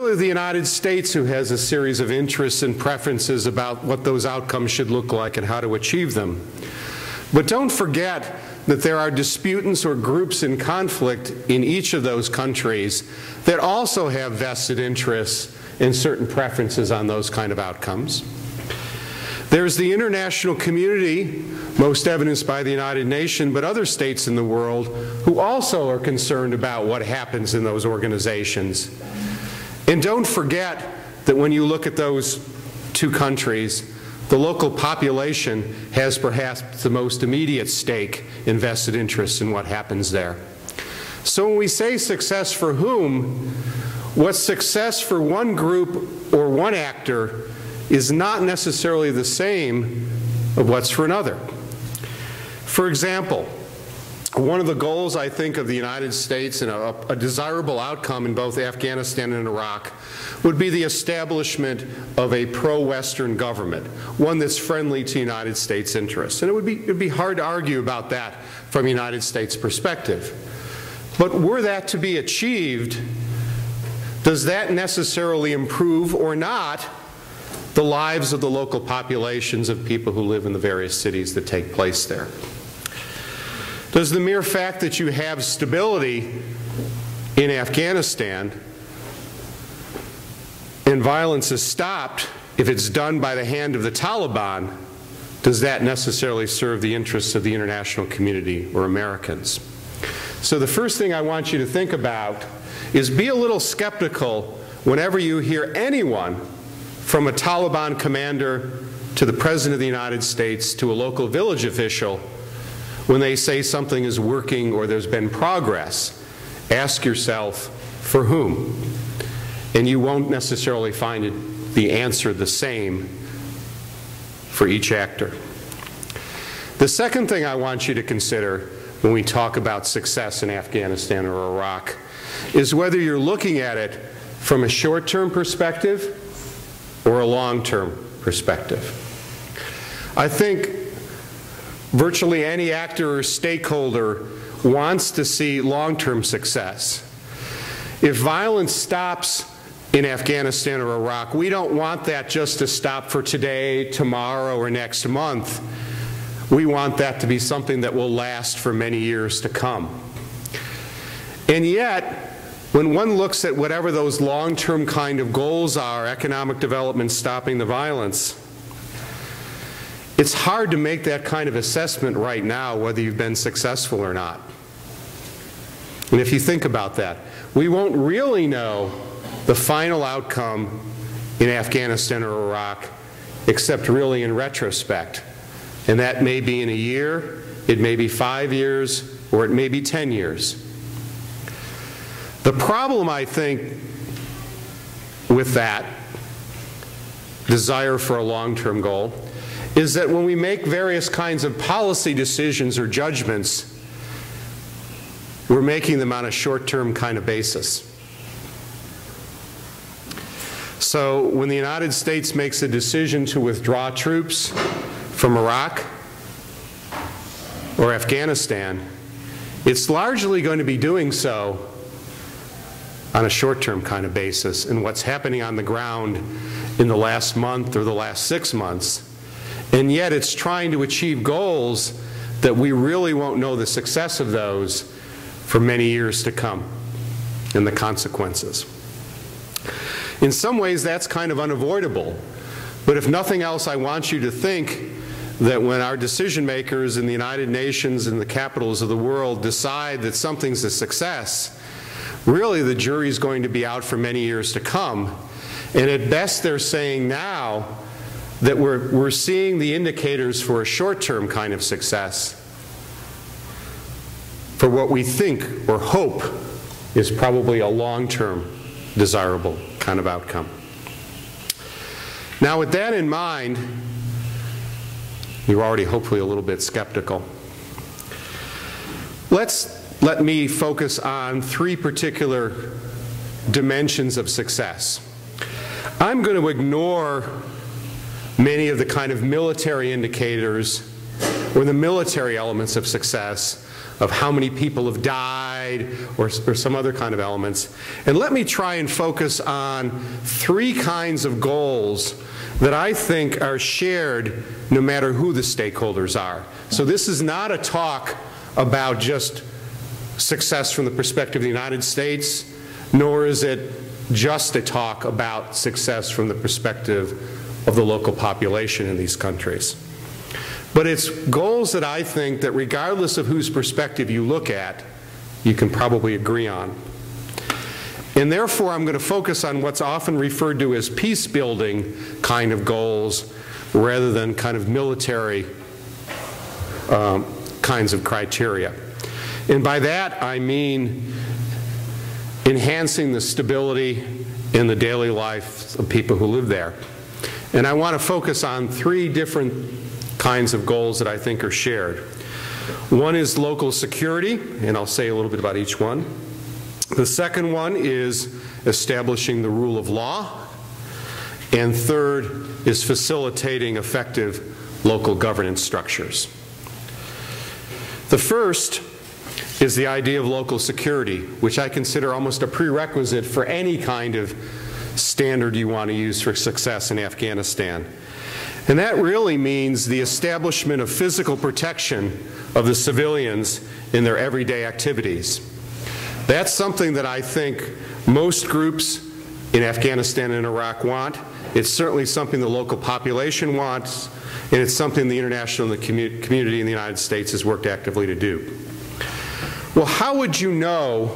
really the United States who has a series of interests and preferences about what those outcomes should look like and how to achieve them. But don't forget that there are disputants or groups in conflict in each of those countries that also have vested interests and certain preferences on those kind of outcomes. There's the international community, most evidenced by the United Nations, but other states in the world who also are concerned about what happens in those organizations. And don't forget that when you look at those two countries, the local population has perhaps the most immediate stake in vested interest in what happens there. So when we say success for whom, what's success for one group or one actor is not necessarily the same of what's for another. For example, one of the goals, I think, of the United States and a desirable outcome in both Afghanistan and Iraq would be the establishment of a pro-Western government, one that's friendly to United States interests. And it would be hard to argue about that from a United States perspective. But were that to be achieved, does that necessarily improve or not the lives of the local populations of people who live in the various cities that take place there? Does the mere fact that you have stability in Afghanistan and violence is stopped, if it's done by the hand of the Taliban, does that necessarily serve the interests of the international community or Americans? So the first thing I want you to think about is be a little skeptical whenever you hear anyone, from a Taliban commander to the President of the United States to a local village official, when they say something is working or there's been progress, ask yourself, for whom? And you won't necessarily find the answer the same for each actor. The second thing I want you to consider when we talk about success in Afghanistan or Iraq is whether you're looking at it from a short-term perspective or a long-term perspective. I think virtually any actor or stakeholder wants to see long-term success. If violence stops in Afghanistan or Iraq, we don't want that just to stop for today, tomorrow, or next month. We want that to be something that will last for many years to come. And yet, when one looks at whatever those long-term kind of goals are, economic development, stopping the violence, it's hard to make that kind of assessment right now whether you've been successful or not. And if you think about that, we won't really know the final outcome in Afghanistan or Iraq except really in retrospect. And that may be in a year, it may be 5 years, or it may be 10 years. The problem, I think, with that desire for a long-term goal is that when we make various kinds of policy decisions or judgments, we're making them on a short-term kind of basis. So when the United States makes a decision to withdraw troops from Iraq or Afghanistan, it's largely going to be doing so on a short-term kind of basis, and what's happening on the ground in the last month or the last 6 months. And yet it's trying to achieve goals that we really won't know the success of those for many years to come and the consequences. In some ways that's kind of unavoidable, but if nothing else, I want you to think that when our decision makers in the United Nations and the capitals of the world decide that something's a success, really the jury's going to be out for many years to come. And at best they're saying now that we're seeing the indicators for a short-term kind of success for what we think or hope is probably a long-term desirable kind of outcome. Now with that in mind, you're already hopefully a little bit skeptical. Let me focus on 3 particular dimensions of success. I'm going to ignore many of the kind of military indicators or the military elements of success, of how many people have died or some other kind of elements. And let me try and focus on 3 kinds of goals that I think are shared no matter who the stakeholders are. So this is not a talk about just success from the perspective of the United States, nor is it just a talk about success from the perspective of the local population in these countries. But it's goals that I think that regardless of whose perspective you look at, you can probably agree on. And therefore, I'm going to focus on what's often referred to as peace-building kind of goals rather than kind of military kinds of criteria. And by that, I mean enhancing the stability in the daily life of people who live there. And I want to focus on 3 different kinds of goals that I think are shared. One is local security, and I'll say a little bit about each one. The second one is establishing the rule of law. And third is facilitating effective local governance structures. The first is the idea of local security, which I consider almost a prerequisite for any kind of standard you want to use for success in Afghanistan. And that really means the establishment of physical protection of the civilians in their everyday activities. That's something that I think most groups in Afghanistan and Iraq want. It's certainly something the local population wants, and it's something the international and the community in the United States has worked actively to do. Well, how would you know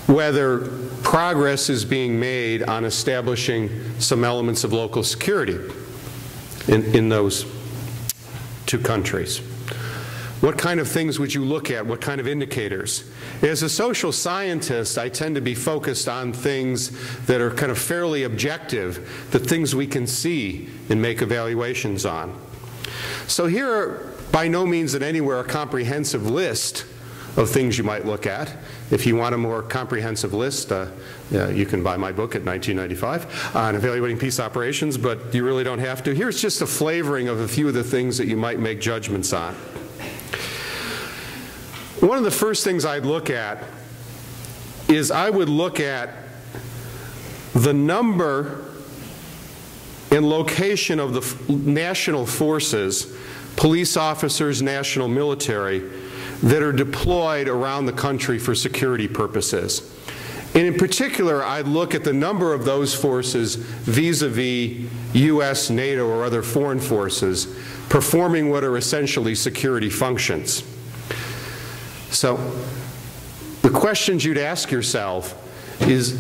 whether progress is being made on establishing some elements of local security in those 2 countries? What kind of things would you look at? What kind of indicators? As a social scientist, I tend to be focused on things that are kind of fairly objective, the things we can see and make evaluations on. So here are by no means and anywhere a comprehensive list of things you might look at. If you want a more comprehensive list, you can buy my book at $19.95 on evaluating peace operations, but you really don't have to. Here's just a flavoring of a few of the things that you might make judgments on. One of the first things I'd look at is I would look at the number and location of the national forces, police officers, national military, that are deployed around the country for security purposes. And in particular, I'd look at the number of those forces vis-a-vis US, NATO, or other foreign forces performing what are essentially security functions. So the questions you'd ask yourself is,